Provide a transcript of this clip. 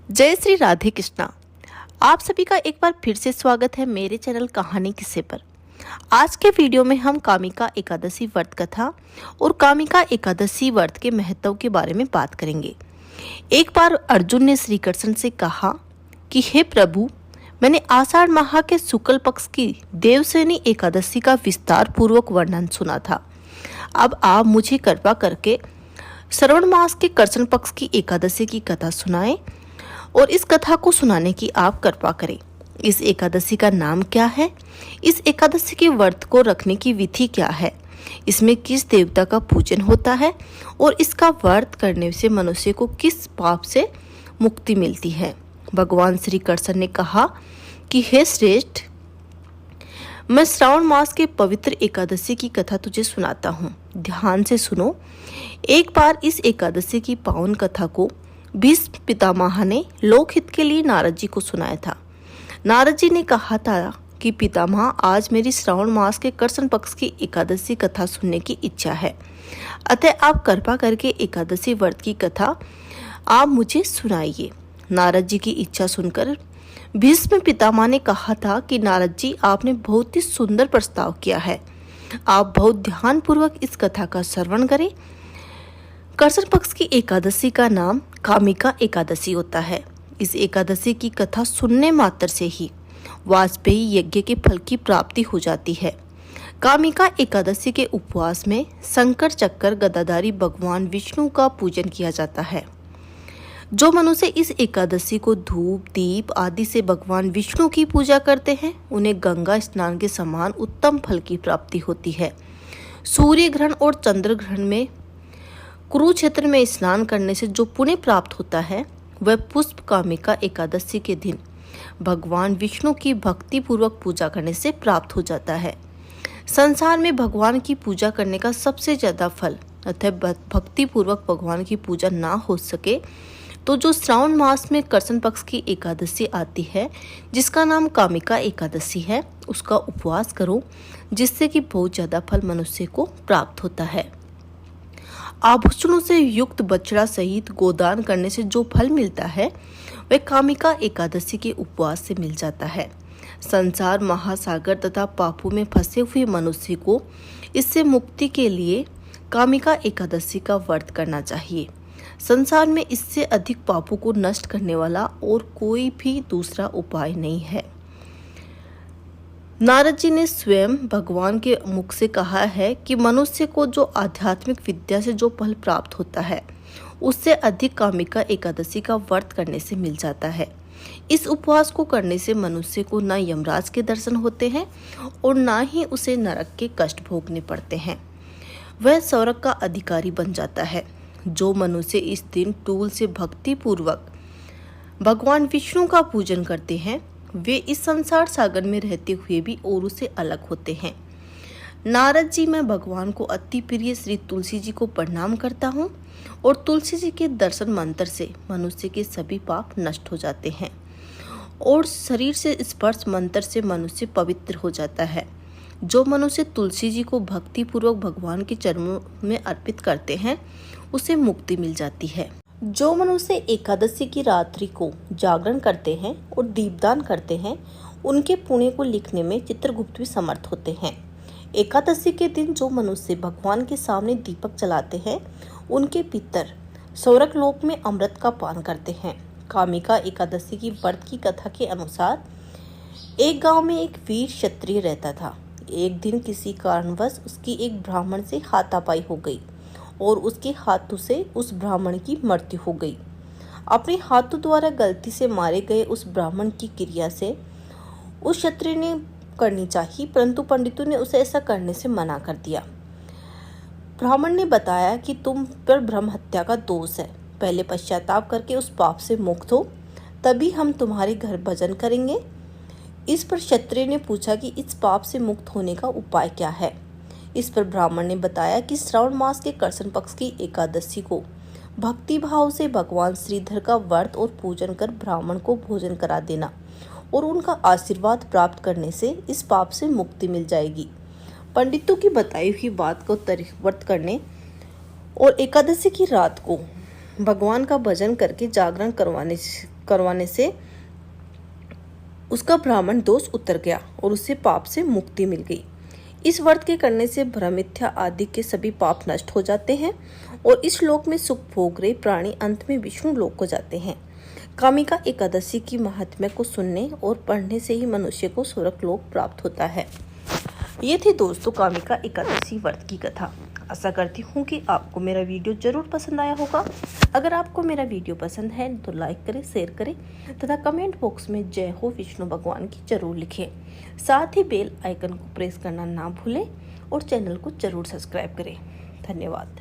जय श्री राधे कृष्णा। आप सभी का एक बार फिर से स्वागत है मेरे चैनल कहानी किस्से पर। आज के वीडियो में हम कामिका एकादशी व्रत कथा और कामिका एकादशी व्रत के महत्व के बारे में बात करेंगे। एक बार अर्जुन ने श्री कृष्ण से कहा कि हे प्रभु, मैंने आषाढ़ माह के शुक्ल पक्ष की देवसेनी एकादशी का विस्तार पूर्वक वर्णन सुना था। अब आप मुझे कृपा करके श्रावण मास के कृष्ण पक्ष की एकादशी की कथा सुनाएं और इस कथा को सुनाने की आप कृपा करें। इस एकादशी का नाम क्या है? इस एकादशी के व्रत को रखने की विधि क्या है? इसमें किस देवता का पूजन होता है और इसका व्रत करने से मनुष्य को किस पाप से मुक्ति मिलती है? भगवान श्री कृष्ण ने कहा कि हे श्रेष्ठ, मैं श्रावण मास के पवित्र एकादशी की कथा तुझे सुनाता हूँ। ध्यान से सुनो। एक बार इस एकादशी की पावन कथा को भीष्म पितामह ने लोकहित के लिए नारद जी को सुनाया था। नारद जी ने कहा था कि पितामह, आज मेरी श्रावण मास के कृष्ण पक्ष की एकादशी कथा सुनने की इच्छा है, अतः आप कृपा करके एकादशी व्रत की कथा आप मुझे सुनाइए। नारद जी की इच्छा सुनकर भीष्म पितामह ने कहा था कि नारद जी, आपने बहुत ही सुंदर प्रस्ताव किया है। आप बहुत ध्यानपूर्वक इस कथा का श्रवण करें। कृष्ण पक्ष की एकादशी का नाम कामिका एकादशी होता है। इस एकादशी की कथा सुनने मात्र से ही वाजपेयी यज्ञ के फल की प्राप्ति हो जाती है। कामिका एकादशी के उपवास में शंकर चक्र गदाधारी भगवान विष्णु का पूजन किया जाता है। जो मनुष्य इस एकादशी को धूप दीप आदि से भगवान विष्णु की पूजा करते हैं, उन्हें गंगा स्नान के समान उत्तम फल की प्राप्ति होती है। सूर्य ग्रहण और चंद्र ग्रहण में कुरुक्षेत्र में स्नान करने से जो पुण्य प्राप्त होता है, वह पुष्प कामिका एकादशी के दिन भगवान विष्णु की भक्ति पूर्वक पूजा करने से प्राप्त हो जाता है। संसार में भगवान की पूजा करने का सबसे ज्यादा फल, अतः भक्ति पूर्वक भगवान की पूजा ना हो सके तो जो श्रावण मास में कृष्ण पक्ष की एकादशी आती है, जिसका नाम कामिका एकादशी है, उसका उपवास करो, जिससे कि बहुत ज्यादा फल मनुष्य को प्राप्त होता है। आभूषणों से युक्त बछड़ा सहित गोदान करने से जो फल मिलता है, वह कामिका एकादशी के उपवास से मिल जाता है। संसार महासागर तथा पापों में फंसे हुए मनुष्य को इससे मुक्ति के लिए कामिका एकादशी का व्रत करना चाहिए। संसार में इससे अधिक पापों को नष्ट करने वाला और कोई भी दूसरा उपाय नहीं है। नारद जी ने स्वयं भगवान के मुख से कहा है कि मनुष्य को जो आध्यात्मिक विद्या से जो फल प्राप्त होता है, उससे अधिक कामिका एकादशी का व्रत करने से मिल जाता है। इस उपवास को करने से मनुष्य को न यमराज के दर्शन होते हैं और न ही उसे नरक के कष्ट भोगने पड़ते हैं। वह स्वर्ग का अधिकारी बन जाता है। जो मनुष्य इस दिन टूल से भक्ति पूर्वक भगवान विष्णु का पूजन करते हैं, वे इस संसार सागर में रहते हुए भी औरों से अलग होते हैं। नारद जी, मैं भगवान को अति प्रिय श्री तुलसी जी को प्रणाम करता हूँ और तुलसी जी के दर्शन मंत्र से मनुष्य के सभी पाप नष्ट हो जाते हैं और शरीर से स्पर्श मंत्र से मनुष्य पवित्र हो जाता है। जो मनुष्य तुलसी जी को भक्ति पूर्वक भगवान के चरणों में अर्पित करते हैं, उसे मुक्ति मिल जाती है। जो मनुष्य एकादशी की रात्रि को जागरण करते हैं और दीपदान करते हैं, उनके पुण्य को लिखने में चित्रगुप्त भी समर्थ होते हैं। एकादशी के दिन जो मनुष्य भगवान के सामने दीपक जलाते हैं, उनके पितर स्वर्ग लोक में अमृत का पान करते हैं। कामिका एकादशी की व्रत की कथा के अनुसार एक गांव में एक वीर क्षत्रिय रहता था। एक दिन किसी कारणवश उसकी एक ब्राह्मण से हाथापाई हो गई और उसके हाथों से उस ब्राह्मण की मृत्यु हो गई। अपने हाथों द्वारा गलती से मारे गए उस ब्राह्मण की क्रिया से उस क्षत्रिय ने करनी चाहिए, परंतु पंडितों ने उसे ऐसा करने से मना कर दिया। ब्राह्मण ने बताया कि तुम पर ब्रह्म हत्या का दोष है, पहले पश्चाताप करके उस पाप से मुक्त हो, तभी हम तुम्हारे घर भजन करेंगे। इस पर क्षत्रिय ने पूछा कि इस पाप से मुक्त होने का उपाय क्या है। इस पर ब्राह्मण ने बताया कि श्रावण मास के कृष्ण पक्ष की एकादशी को भक्ति भाव से भगवान श्रीधर का व्रत और पूजन कर ब्राह्मण को भोजन करा देना और उनका आशीर्वाद प्राप्त करने से इस पाप से मुक्ति मिल जाएगी। पंडितों की बताई हुई बात को व्रत करने और एकादशी की रात को भगवान का भजन करके जागरण करवाने करवाने से उसका ब्राह्मण दोष उतर गया और उसे पाप से मुक्ति मिल गई। इस व्रत के करने से भ्रम, मिथ्या आदि के सभी पाप नष्ट हो जाते हैं और इस लोक में सुख भोग रहे प्राणी अंत में विष्णु लोक को जाते हैं। कामिका एकादशी की महात्म्य को सुनने और पढ़ने से ही मनुष्य को स्वर्ग लोक प्राप्त होता है। ये थी दोस्तों कामिका एकादशी व्रत की कथा। आशा करती हूँ कि आपको मेरा वीडियो जरूर पसंद आया होगा। अगर आपको मेरा वीडियो पसंद है तो लाइक करें, शेयर करें तथा कमेंट बॉक्स में जय हो विष्णु भगवान की जरूर लिखें। साथ ही बेल आइकन को प्रेस करना ना भूलें और चैनल को जरूर सब्सक्राइब करें। धन्यवाद।